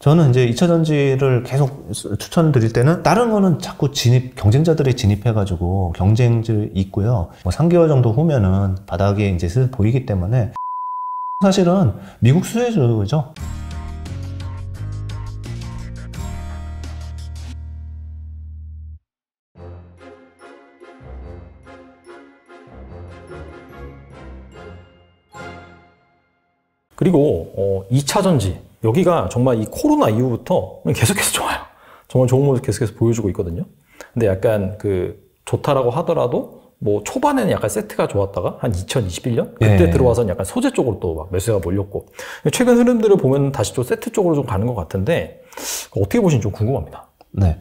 저는 이제 2차 전지를 계속 추천드릴 때는 다른 거는 자꾸 경쟁자들이 진입해가지고 경쟁이 있고요. 뭐 3개월 정도 후면은 바닥에 이제 슬슬 보이기 때문에 사실은 미국 수혜주죠. 그리고 2차 전지 여기가 정말 이 코로나 이후부터 계속해서 좋아요. 정말 좋은 모습 계속해서 보여주고 있거든요. 근데 약간 좋다라고 하더라도 뭐 초반에는 약간 세트가 좋았다가 한 2021년 그때 들어와서는 약간 소재 쪽으로 또 막 매수가 몰렸고 최근 흐름들을 보면 다시 또 세트 쪽으로 좀 가는 것 같은데 어떻게 보시는지 좀 궁금합니다. 네,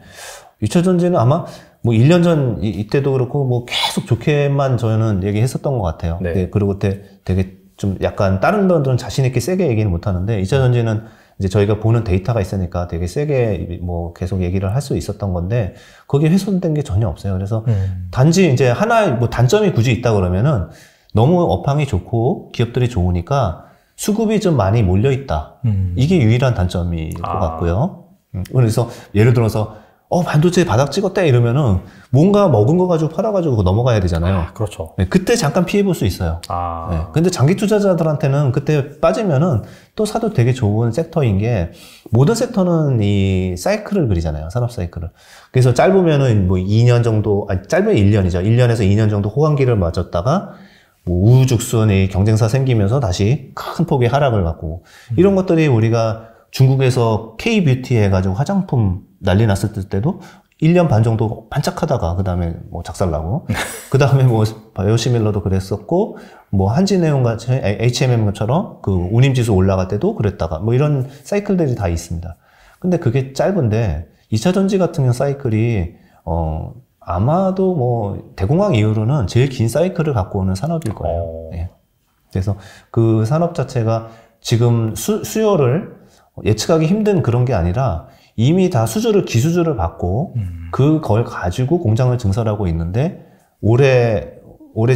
2차 전지는 아마 뭐 1년 전 이때도 그렇고 뭐 계속 좋게만 저는 얘기했었던 것 같아요. 네. 그리고 그때 되게 좀 약간 다른 분들은 자신 있게 세게 얘기는 못 하는데 2차 전지는 이제 저희가 보는 데이터가 있으니까 되게 세게 뭐 계속 얘기를 할 수 있었던 건데 거기에 훼손된 게 전혀 없어요. 그래서 단지 이제 하나의 뭐 단점이 굳이 있다 그러면은 너무 업황이 좋고 기업들이 좋으니까 수급이 좀 많이 몰려 있다. 이게 유일한 단점일 것 같고요. 그래서 예를 들어서 반도체 바닥 찍었대 이러면은 뭔가 먹은 거 가지고 팔아가지고 넘어가야 되잖아요. 그렇죠. 네, 그때 잠깐 피해 볼 수 있어요. 네, 근데 장기 투자자들한테는 그때 빠지면은 또 사도 되게 좋은 섹터인 게 모든 섹터는 이 사이클을 그리잖아요. 산업 사이클을. 그래서 짧으면은 뭐 2년 정도, 짧으면 1년이죠. 1년에서 2년 정도 호황기를 맞았다가 뭐 우후죽순 경쟁사 생기면서 다시 큰 폭의 하락을 갖고 이런 것들이 우리가 중국에서 K-뷰티 해가지고 화장품 난리 났을 때도 1년 반 정도 반짝하다가 그 다음에 뭐 작살나고 그 다음에 뭐 바이오시밀러도 그랬었고 뭐 한진해운 같이 H&M처럼 그 운임지수 올라갈 때도 그랬다가 뭐 이런 사이클들이 다 있습니다. 근데 그게 짧은데 2차 전지 같은 경우 사이클이 아마도 뭐 대공황 이후로는 제일 긴 사이클을 갖고 오는 산업일 거예요. 네. 그래서 그 산업 자체가 지금 수요를 예측하기 힘든 그런 게 아니라 이미 다 기수주를 받고 그걸 가지고 공장을 증설하고 있는데 올해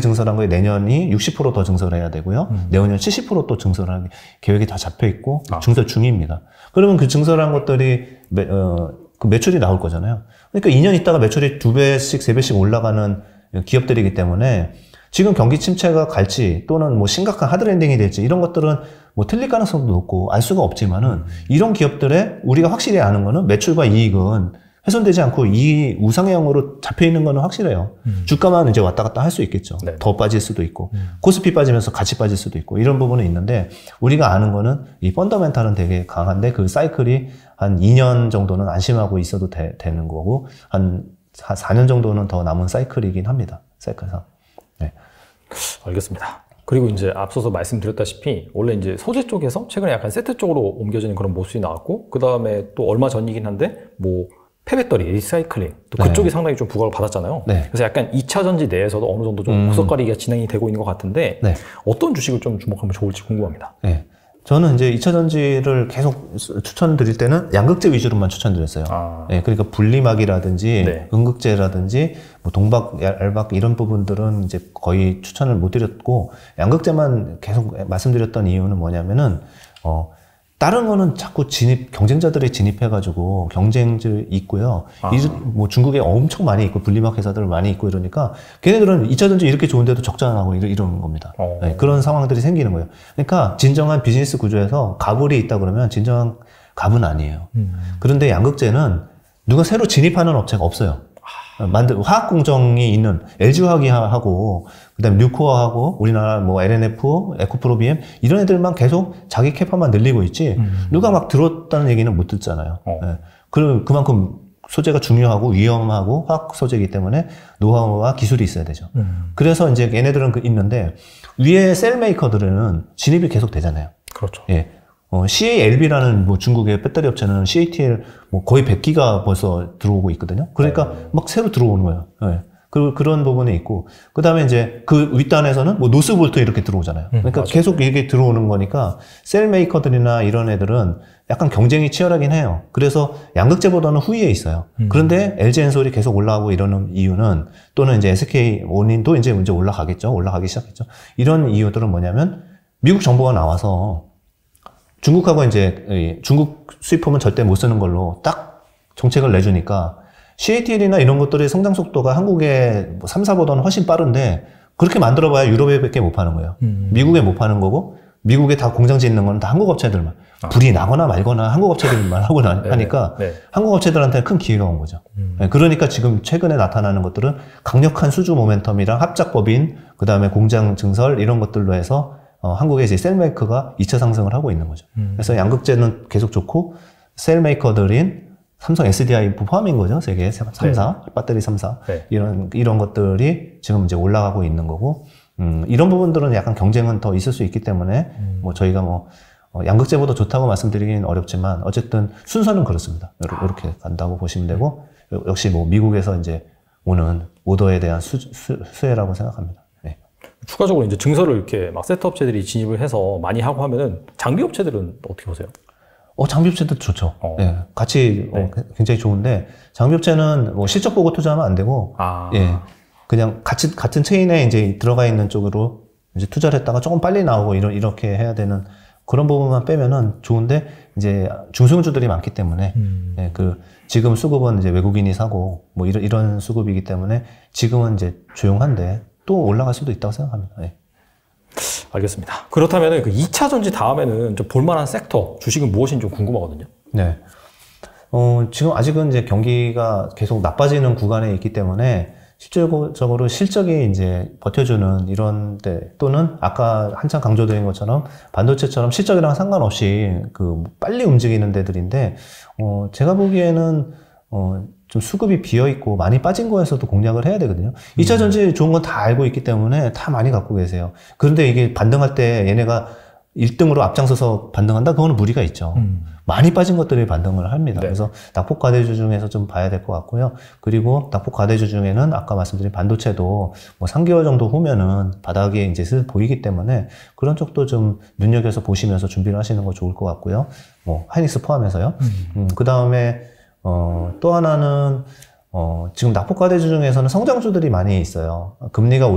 증설한 거에 내년이 60% 더 증설해야 되고요. 내후년 70% 또 증설할 계획이 다 잡혀 있고 증설 중입니다. 그러면 그 증설한 것들이 그 매출이 나올 거잖아요. 그러니까 2년 있다가 매출이 2배씩 3배씩 올라가는 기업들이기 때문에 지금 경기 침체가 갈지 또는 뭐 심각한 하드랜딩이 될지 이런 것들은 뭐 틀릴 가능성도 높고 알 수가 없지만은 이런 기업들의 우리가 확실히 아는 거는 매출과 이익은 훼손되지 않고 이 우상향으로 잡혀 있는 거는 확실해요. 주가만 이제 왔다 갔다 할 수 있겠죠. 네. 더 빠질 수도 있고 코스피 빠지면서 같이 빠질 수도 있고 이런 부분은 있는데 우리가 아는 거는 이 펀더멘탈은 되게 강한데 그 사이클이 한 2년 정도는 안심하고 있어도 되는 거고 한 4년 정도는 더 남은 사이클이긴 합니다. 사이클상. 네. 알겠습니다. 그리고 이제 앞서서 말씀드렸다시피 원래 이제 소재 쪽에서 최근에 약간 세트 쪽으로 옮겨지는 그런 모습이 나왔고 그 다음에 또 얼마 전이긴 한데 뭐 폐배터리, 리사이클링 또 그쪽이 상당히 좀 부각을 받았잖아요. 그래서 약간 2차 전지 내에서도 어느 정도 좀 목석거리가 진행이 되고 있는 것 같은데 어떤 주식을 좀 주목하면 좋을지 궁금합니다. 네. 저는 이제 2차 전지를 계속 추천드릴 때는 양극재 위주로만 추천드렸어요. 네, 그러니까 분리막이라든지 음극재라든지 뭐 동박, 얄박 이런 부분들은 이제 거의 추천을 못 드렸고 양극재만 계속 말씀드렸던 이유는 뭐냐면은 다른 거는 자꾸 경쟁자들이 진입해가지고 경쟁들 있고요. 뭐 중국에 엄청 많이 있고 분리막 회사들 많이 있고 이러니까 걔네들은 2차 전지 이렇게 좋은데도 적자나고 이러는 겁니다. 네, 그런 상황들이 생기는 거예요. 그러니까 진정한 비즈니스 구조에서 갑을이 있다 그러면 진정한 갑은 아니에요. 그런데 양극재는 누가 새로 진입하는 업체가 없어요. 화학 공정이 있는 LG화학하고 그다음에 뉴코어하고 우리나라 뭐 LNF, 에코프로비엠 이런 애들만 계속 자기 캐파만 늘리고 있지 누가 막 들었다는 얘기는 못 듣잖아요. 네. 그만큼 소재가 중요하고 위험하고 화학 소재이기 때문에 노하우와 기술이 있어야 되죠. 그래서 이제 얘네들은 있는데 위에 셀 메이커들은 진입이 계속 되잖아요. 그렇죠. 예. CALB라는 뭐 중국의 배터리 업체는 CATL 뭐 거의 100기가 벌써 들어오고 있거든요. 그러니까 막 새로 들어오는 거예요. 네. 그런 부분이 있고. 그 다음에 이제 그 윗단에서는 뭐 노스볼트 이렇게 들어오잖아요. 그러니까 맞아요. 계속 이게 들어오는 거니까 셀 메이커들이나 이런 애들은 약간 경쟁이 치열하긴 해요. 그래서 양극재보다는 후위에 있어요. 그런데 LG엔솔이 계속 올라가고 이러는 이유는 또는 이제 SK 온인도 이제 올라가겠죠. 올라가기 시작했죠. 이런 이유들은 뭐냐면 미국 정부가 나와서 중국하고 이제 중국 수입품은 절대 못 쓰는 걸로 딱 정책을 내주니까 CATL이나 이런 것들의 성장 속도가 한국의 뭐 3사보다는 훨씬 빠른데 그렇게 만들어봐야 유럽에밖에 못 파는 거예요. 미국에 못 파는 거고 미국에 다 공장 짓는 건 다 한국 업체들만 불이 나거나 말거나 한국 업체들만 하고 하니까 한국 업체들한테는 큰 기회가 온 거죠. 그러니까 지금 최근에 나타나는 것들은 강력한 수주 모멘텀이랑 합작법인 그다음에 공장 증설 이런 것들로 해서 한국의 이제 셀메이커가 2차 상승을 하고 있는 거죠. 그래서 양극재는 계속 좋고 셀메이커들인 삼성 SDI 포함인 거죠. 세계 3사, 배터리 3사 이런 것들이 지금 이제 올라가고 있는 거고 이런 부분들은 약간 경쟁은 더 있을 수 있기 때문에 뭐 저희가 뭐 양극재보다 좋다고 말씀드리긴 어렵지만 어쨌든 순서는 그렇습니다. 이렇게 간다고 보시면 되고 역시 뭐 미국에서 이제 오는 오더에 대한 수혜라고 생각합니다. 네. 추가적으로 이제 증설을 이렇게 막 세트 업체들이 진입을 해서 많이 하고 하면은 장비 업체들은 어떻게 보세요? 장비 업체도 좋죠. 네. 같이 굉장히 좋은데 장비 업체는 뭐 실적 보고 투자하면 안 되고 예. 그냥 같은 체인에 이제 들어가 있는 쪽으로 이제 투자를 했다가 조금 빨리 나오고 이렇게 해야 되는 그런 부분만 빼면은 좋은데 이제 중소형주들이 많기 때문에 예, 지금 수급은 이제 외국인이 사고 뭐 이런 수급이기 때문에 지금은 이제 조용한데 또 올라갈 수도 있다고 생각합니다. 예. 알겠습니다. 그렇다면 그 2차 전지 다음에는 좀 볼만한 섹터 주식은 무엇인지 좀 궁금하거든요. 네. 지금 아직은 이제 경기가 계속 나빠지는 구간에 있기 때문에 실질적으로 실적이 이제 버텨주는 이런 데 또는 아까 한참 강조드린 것처럼 반도체처럼 실적이랑 상관없이 빨리 움직이는 데들인데 제가 보기에는 좀 수급이 비어있고 많이 빠진 거에서도 공략을 해야 되거든요. 2차 전지 좋은 건 다 알고 있기 때문에 다 많이 갖고 계세요. 그런데 이게 반등할 때 얘네가 1등으로 앞장서서 반등한다? 그거는 무리가 있죠. 많이 빠진 것들이 반등을 합니다. 네. 그래서 낙폭과대주 중에서 좀 봐야 될 것 같고요. 그리고 낙폭과대주 중에는 아까 말씀드린 반도체도 뭐 3개월 정도 후면은 바닥에 이제 슬슬 보이기 때문에 그런 쪽도 좀 눈여겨서 보시면서 준비를 하시는 거 좋을 것 같고요. 뭐 하이닉스 포함해서요. 그 다음에 또 하나는 지금 낙폭과대주 중에서는 성장주들이 많이 있어요. 금리가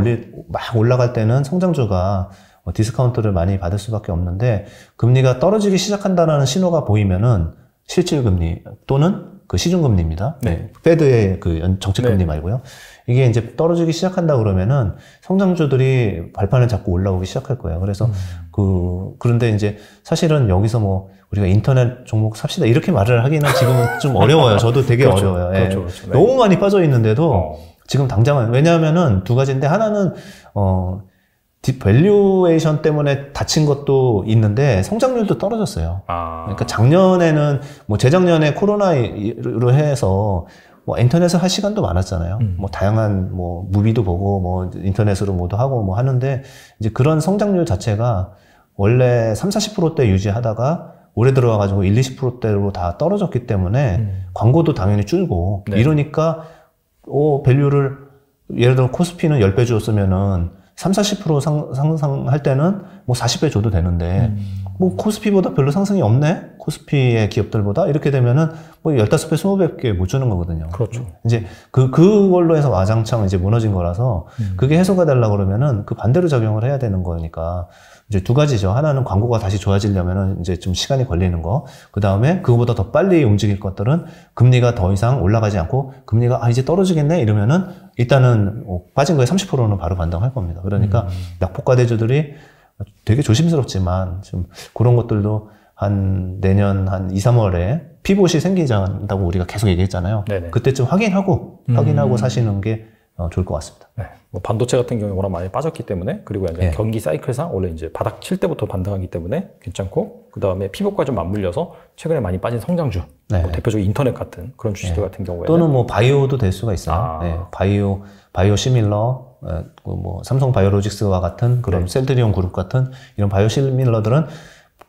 막 올라갈 때는 성장주가 디스카운트를 많이 받을 수밖에 없는데 금리가 떨어지기 시작한다는 신호가 보이면은 실질금리 또는 시중금리입니다. 네. 페드의 정책금리 말고요. 이게 이제 떨어지기 시작한다 그러면은 성장주들이 발판을 잡고 올라오기 시작할 거예요. 그래서 그런데 이제 사실은 여기서 뭐 우리가 인터넷 종목 삽시다 이렇게 말을 하기는 지금은 좀 어려워요. 저도 되게 그렇죠. 어려워요. 그렇죠. 예. 그렇죠. 네. 너무 많이 빠져 있는데도 지금 당장은 왜냐하면은 두 가지인데 하나는 밸류에이션 때문에 다친 것도 있는데 성장률도 떨어졌어요. 그러니까 작년에는 뭐 재작년에 코로나로 해서 뭐 인터넷을 할 시간도 많았잖아요. 뭐 다양한 뭐 무비도 보고 뭐 인터넷으로 뭐도 하고 뭐 하는데 이제 그런 성장률 자체가 원래 30-40%대 유지하다가 올해 들어와가지고 20-20%대로 다 떨어졌기 때문에 광고도 당연히 줄고 이러니까 밸류를 예를 들어 코스피는 10배 주었으면은 30-40% 상승할 때는 뭐 40배 줘도 되는데 뭐 코스피보다 별로 상승이 없네? 코스피의 기업들보다? 이렇게 되면은 뭐 15배, 20배밖에 못 주는 거거든요. 그렇죠. 이제 그걸로 해서 와장창 이제 무너진 거라서 그게 해소가 되려고 그러면은 그 반대로 작용을 해야 되는 거니까 이제 두 가지죠. 하나는 광고가 다시 좋아지려면은 이제 좀 시간이 걸리는 거. 그 다음에 그거보다 더 빨리 움직일 것들은 금리가 더 이상 올라가지 않고 금리가 이제 떨어지겠네? 이러면은 일단은 빠진 거에 30%는 바로 반등할 겁니다. 그러니까 낙폭과대주들이 되게 조심스럽지만 좀 그런 것들도 내년 한 2-3월에 피봇이 생기자고 우리가 계속 얘기했잖아요. 네네. 그때쯤 확인하고 사시는 게 좋을 것 같습니다. 네. 뭐 반도체 같은 경우에 워낙 많이 빠졌기 때문에 그리고 이제 경기 사이클상 원래 이제 바닥 칠 때부터 반등하기 때문에 괜찮고 그 다음에 피봇과 좀 맞물려서 최근에 많이 빠진 성장주 뭐 대표적인 인터넷 같은 그런 주식들 같은 경우에는 또는 뭐 바이오도 될 수가 있어요. 바이오 시밀러 뭐 삼성 바이오로직스와 같은 그런 셀트리온 그룹 같은 이런 바이오 시밀러들은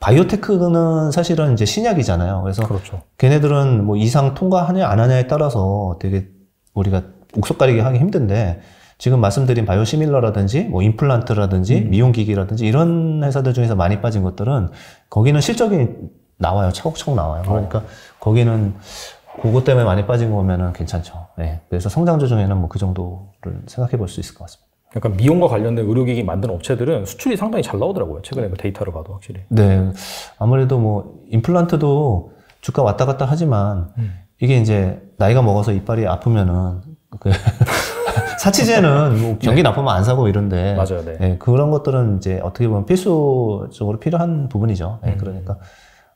바이오테크는 사실은 이제 신약이잖아요. 그래서 그렇죠. 걔네들은 뭐 이상 통과하냐 안 하냐에 따라서 되게 우리가 옥석 가리기 하기 힘든데 지금 말씀드린 바이오시밀러라든지 뭐 임플란트라든지 미용기기라든지 이런 회사들 중에서 많이 빠진 것들은 거기는 실적이 나와요. 차곡차곡 나와요. 그러니까 거기는 그것 때문에 많이 빠진 거면은 괜찮죠. 네. 그래서 성장주 중에는 뭐 그 정도를 생각해 볼 수 있을 것 같습니다. 약간 미용과 관련된 의료기기 만드는 업체들은 수출이 상당히 잘 나오더라고요. 최근에 그 데이터를 봐도 확실히. 네. 아무래도 뭐 임플란트도 주가 왔다 갔다 하지만 이게 이제 나이가 먹어서 이빨이 아프면은 그 사치제는 뭐 경기 나쁘면 안 사고 이런데 맞아요. 네. 네, 그런 것들은 이제 어떻게 보면 필수적으로 필요한 부분이죠. 네, 그러니까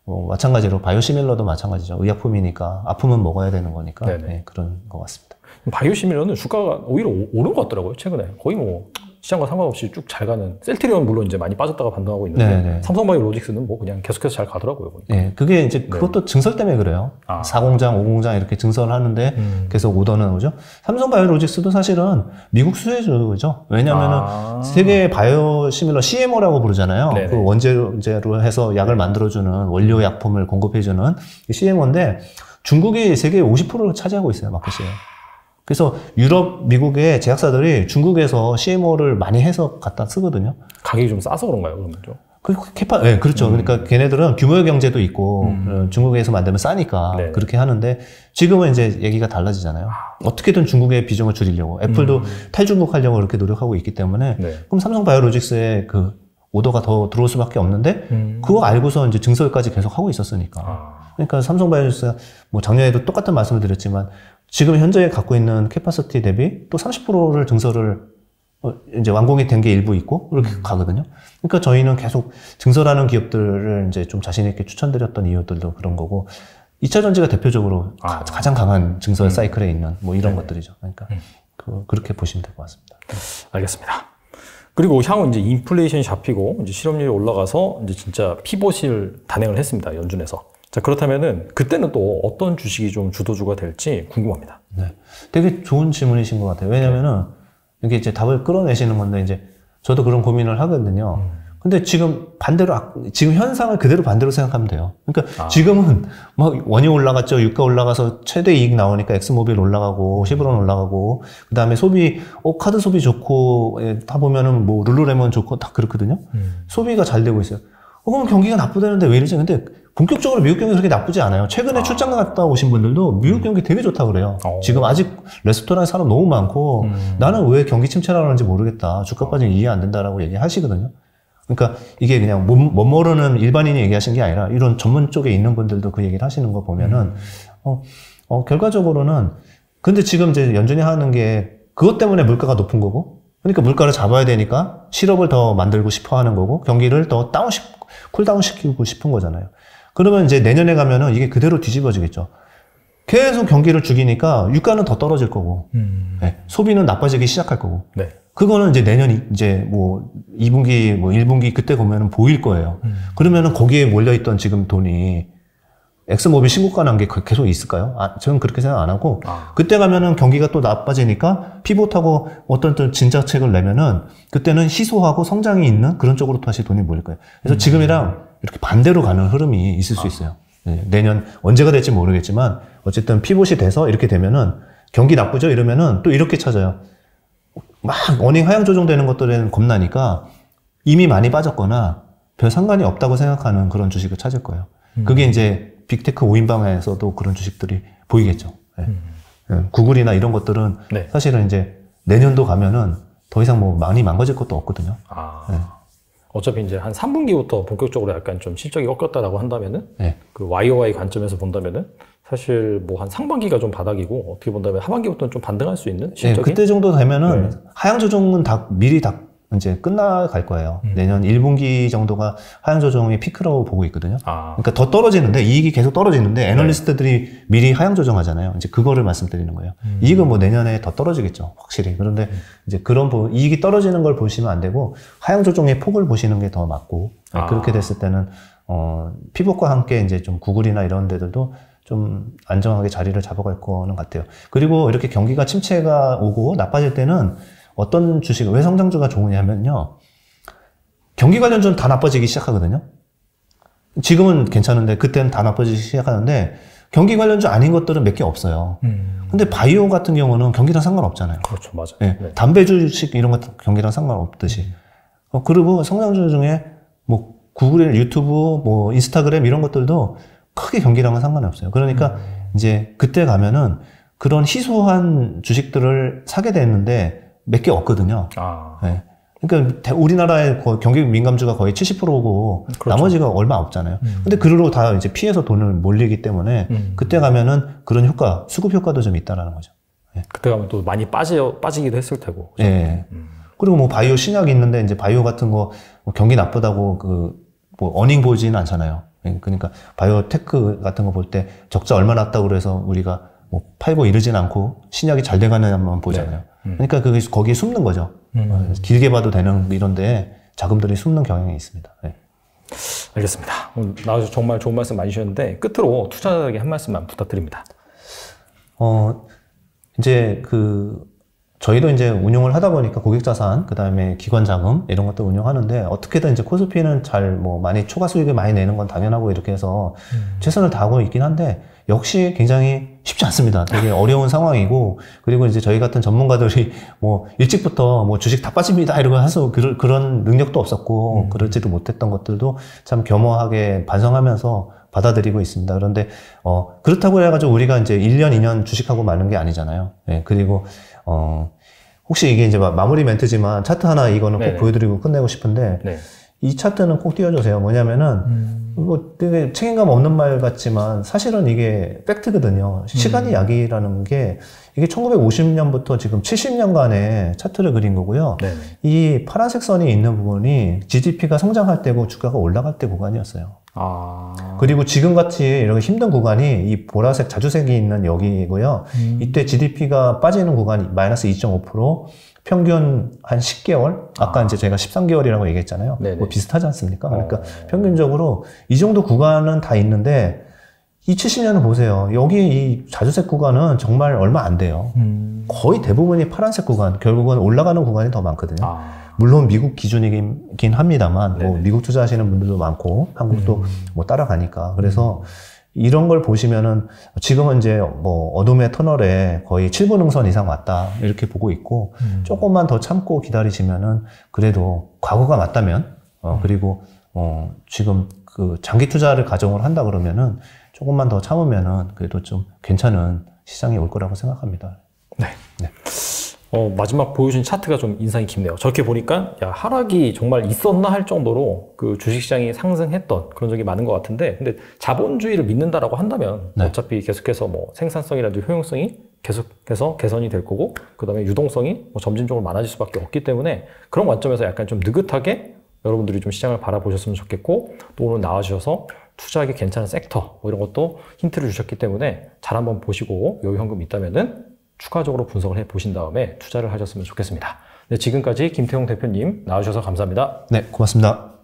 뭐 마찬가지로 바이오시밀러도 마찬가지죠. 의약품이니까 아프면 먹어야 되는 거니까 네, 그런 것 같습니다. 바이오시밀러는 주가가 오히려 오른 것 같더라고요. 최근에 거의 뭐 시장과 상관없이 쭉 잘 가는. 셀트리온 물론 이제 많이 빠졌다가 반등하고 있는데 네네. 삼성바이오로직스는 뭐 그냥 계속해서 잘 가더라고요. 보니까. 네, 그게 이제 그것도 증설 때문에 그래요. 4공장, 5공장 이렇게 증설을 하는데 계속 오더는 오죠. 삼성바이오로직스도 사실은 미국 수혜주죠. 왜냐면은 세계 바이오시밀러 CMO라고 부르잖아요. 네네. 그 원재료로 해서 약을 만들어주는 원료 약품을 공급해주는 CMO인데 중국이 세계의 50%를 차지하고 있어요, 마켓이. 그래서 유럽, 미국의 제약사들이 중국에서 CMO를 많이 해서 갖다 쓰거든요. 가격이 좀 싸서 그런가요, 그러면 좀? 네, 그렇죠. 그러니까 걔네들은 규모의 경제도 있고, 중국에서 만들면 싸니까 네. 그렇게 하는데, 지금은 이제 얘기가 달라지잖아요. 어떻게든 중국의 비중을 줄이려고. 애플도 탈중국 하려고 그렇게 노력하고 있기 때문에, 네. 그럼 삼성바이오로직스의 그 오더가 더 들어올 수밖에 없는데, 그거 알고서 이제 증설까지 계속 하고 있었으니까. 그러니까 삼성바이오로직스가 뭐 작년에도 똑같은 말씀을 드렸지만, 지금 현재 갖고 있는 캐파시티 대비 또 30%를 증설을 이제 완공이 된 게 일부 있고 그렇게 가거든요. 그러니까 저희는 계속 증설하는 기업들을 이제 좀 자신 있게 추천드렸던 이유들도 그런 거고 2차 전지가 대표적으로 가장 강한 증설 사이클에 있는 뭐 이런 것들이죠. 그러니까 그렇게 보시면 될 것 같습니다. 알겠습니다. 그리고 향후 이제 인플레이션이 잡히고 이제 실업률이 올라가서 이제 진짜 피봇을 단행을 했습니다. 연준에서. 자, 그렇다면은 그때는 또 어떤 주식이 좀 주도주가 될지 궁금합니다. 네. 되게 좋은 질문이신 것 같아요. 왜냐면은 이게 이제 답을 끌어내시는 건데 이제 저도 그런 고민을 하거든요. 근데 지금 반대로, 지금 현상을 그대로 반대로 생각하면 돼요. 그러니까 지금은 막 원유 올라갔죠. 유가 올라가서 최대 이익 나오니까 엑스모빌 올라가고, 쉐브론 올라가고, 그 다음에 소비, 카드 소비 좋고, 다 보면은 뭐 룰루레몬 좋고 다 그렇거든요. 소비가 잘 되고 있어요. 그럼 경기가 나쁘다는데 왜 이러지? 근데 본격적으로 미국 경기 그렇게 나쁘지 않아요. 최근에 출장 갔다 오신 분들도 미국 경기 되게 좋다고 그래요. 지금 아직 레스토랑에 사람 너무 많고 나는 왜 경기 침체라고 하는지 모르겠다. 주가까지 이해 안 된다라고 얘기하시거든요. 그러니까 이게 그냥 못 모르는 일반인이 얘기하신 게 아니라 이런 전문 쪽에 있는 분들도 그 얘기를 하시는 거 보면은 결과적으로는 근데 지금 이제 연준이 하는 게 그것 때문에 물가가 높은 거고 그러니까 물가를 잡아야 되니까 실업을 더 만들고 싶어 하는 거고 경기를 더 쿨다운 시키고 싶은 거잖아요. 그러면 이제 내년에 가면은 이게 그대로 뒤집어지겠죠. 계속 경기를 죽이니까 유가는 더 떨어질 거고, 네, 소비는 나빠지기 시작할 거고, 네. 그거는 이제 내년 이제 뭐 2분기, 뭐 1분기 그때 보면은 보일 거예요. 그러면은 거기에 몰려있던 지금 돈이 엑스모빌 신고가 난 게 계속 있을까요? 저는 그렇게 생각 안 하고, 그때 가면은 경기가 또 나빠지니까 피봇하고 어떤 진작책을 내면은 그때는 희소하고 성장이 있는 그런 쪽으로 다시 돈이 몰릴 거예요. 그래서 지금이랑 이렇게 반대로 가는 흐름이 있을 수 있어요. 네, 내년 언제가 될지 모르겠지만 어쨌든 피봇이 돼서 이렇게 되면은 경기 나쁘죠? 이러면은 또 이렇게 찾아요. 막 어닝 하향 조정되는 것들에는 겁나니까 이미 많이 빠졌거나 별 상관이 없다고 생각하는 그런 주식을 찾을 거예요. 그게 이제 빅테크 5인방에서도 그런 주식들이 보이겠죠. 네. 구글이나 이런 것들은 네. 사실은 이제 내년도 가면은 더 이상 뭐 많이 망가질 것도 없거든요. 네. 어차피 이제 한 3분기부터 본격적으로 약간 좀 실적이 꺾였다라고 한다면은 네. 그 YOY 관점에서 본다면은 사실 뭐 한 상반기가 좀 바닥이고 어떻게 본다면 하반기부터는 좀 반등할 수 있는 실적이 네, 그때 정도 되면은 네. 하향 조정은 미리 이제 끝나갈 거예요. 내년 1분기 정도가 하향 조정의 피크라고 보고 있거든요. 그러니까 더 떨어지는데 이익이 계속 떨어지는데 애널리스트들이 네. 미리 하향 조정하잖아요. 이제 그거를 말씀드리는 거예요. 이익은 뭐 내년에 더 떨어지겠죠. 확실히. 그런데 이제 그런 이익이 떨어지는 걸 보시면 안 되고 하향 조정의 폭을 보시는 게 더 맞고 그렇게 됐을 때는 피봇과 함께 이제 좀 구글이나 이런 데들도 좀 안정하게 자리를 잡아갈 거는 같아요. 그리고 이렇게 경기가 침체가 오고 나빠질 때는 어떤 주식, 왜 성장주가 좋으냐면요. 경기 관련주는 다 나빠지기 시작하거든요. 지금은 괜찮은데 그때는 다 나빠지기 시작하는데 경기 관련주 아닌 것들은 몇 개 없어요. 근데 바이오 같은 경우는 경기랑 상관없잖아요. 그렇죠. 맞아요. 네. 네. 담배 주식 이런 것 경기랑 상관없듯이. 그리고 성장주 중에 뭐 구글, 유튜브, 뭐 인스타그램 이런 것들도 크게 경기랑은 상관이 없어요. 그러니까 이제 그때 가면은 그런 희소한 주식들을 사게 됐는데 몇 개 없거든요. 네. 그러니까 우리나라의 경기 민감주가 거의 70%고 그렇죠. 나머지가 얼마 없잖아요. 근데 그걸로 다 이제 피해서 돈을 몰리기 때문에 그때 가면은 그런 효과, 수급 효과도 좀 있다라는 거죠. 네. 그때 가면 또 많이 빠지기도 했을 테고. 그렇죠? 네. 그리고 뭐 바이오 신약이 있는데 이제 바이오 같은 거 경기 나쁘다고 뭐 어닝 보지는 않잖아요. 그러니까 바이오 테크 같은 거 볼 때 적자 얼마 났다고 그래서 우리가 뭐 팔고 이러진 않고 신약이 잘 돼가는만 보잖아요. 네. 그러니까 그게 거기에 숨는 거죠. 길게 봐도 되는 이런데 자금들이 숨는 경향이 있습니다. 네. 알겠습니다. 나와주셔서 정말 좋은 말씀 많이 주셨는데 끝으로 투자자에게 한 말씀만 부탁드립니다. 이제 저희도 이제 운용을 하다 보니까 고객자산, 그 다음에 기관자금, 이런 것도 운용하는데, 어떻게든 이제 코스피는 많이 초과 수익을 많이 내는 건 당연하고 이렇게 해서 최선을 다하고 있긴 한데, 역시 굉장히 쉽지 않습니다. 되게 어려운 상황이고, 그리고 이제 저희 같은 전문가들이 일찍부터 주식 다 빠집니다, 이러고 해서 그런 능력도 없었고, 그러지도 못했던 것들도 참 겸허하게 반성하면서 받아들이고 있습니다. 그런데, 그렇다고 해가지고 우리가 이제 1년, 2년 주식하고 마는 게 아니잖아요. 네, 그리고, 혹시 이게 이제 마무리 멘트지만 차트 하나 이거는 꼭 보여드리고 끝내고 싶은데, 네. 이 차트는 꼭 띄워주세요. 뭐냐면은, 되게 책임감 없는 말 같지만 사실은 이게 팩트거든요. 시간이 약이라는 게 이게 1950년부터 지금 70년간의 차트를 그린 거고요. 네네. 이 파란색 선이 있는 부분이 GDP가 성장할 때고 주가가 올라갈 때 구간이었어요. 그리고 지금같이 이렇게 힘든 구간이 이 보라색 자주색이 있는 여기고요. 이때 GDP가 빠지는 구간이 마이너스 2.5%, 평균 한 10개월? 아까 이제 제가 13개월이라고 얘기했잖아요. 뭐 비슷하지 않습니까? 그러니까 평균적으로 이 정도 구간은 다 있는데 이 70년을 보세요. 여기 이 자주색 구간은 정말 얼마 안 돼요. 거의 대부분이 파란색 구간, 결국은 올라가는 구간이 더 많거든요. 물론 미국 기준이긴 합니다만, 미국 투자하시는 분들도 많고, 한국도 따라가니까. 그래서 이런 걸 보시면은 지금은 이제 어둠의 터널에 거의 7분 응선 이상 왔다. 이렇게 보고 있고, 조금만 더 참고 기다리시면은 그래도 과거가 맞다면, 그리고, 지금 장기 투자를 가정을 한다 그러면은 조금만 더 참으면은 그래도 좀 괜찮은 시장이 올 거라고 생각합니다. 네. 마지막 보여준 차트가 좀 인상이 깊네요. 저렇게 보니까 하락이 정말 있었나 할 정도로 주식시장이 상승했던 그런 적이 많은 것 같은데, 근데 자본주의를 믿는다라고 한다면 어차피 계속해서 생산성이라든지 효용성이 계속해서 개선이 될 거고, 그 다음에 유동성이 점진적으로 많아질 수밖에 없기 때문에 그런 관점에서 약간 좀 느긋하게 여러분들이 좀 시장을 바라보셨으면 좋겠고, 또 오늘 나와주셔서 투자하기 괜찮은 섹터 이런 것도 힌트를 주셨기 때문에 잘 한번 보시고 여유 현금 있다면은 추가적으로 분석을 해 보신 다음에 투자를 하셨으면 좋겠습니다. 네, 지금까지 김태용 대표님 나와주셔서 감사합니다. 네, 고맙습니다.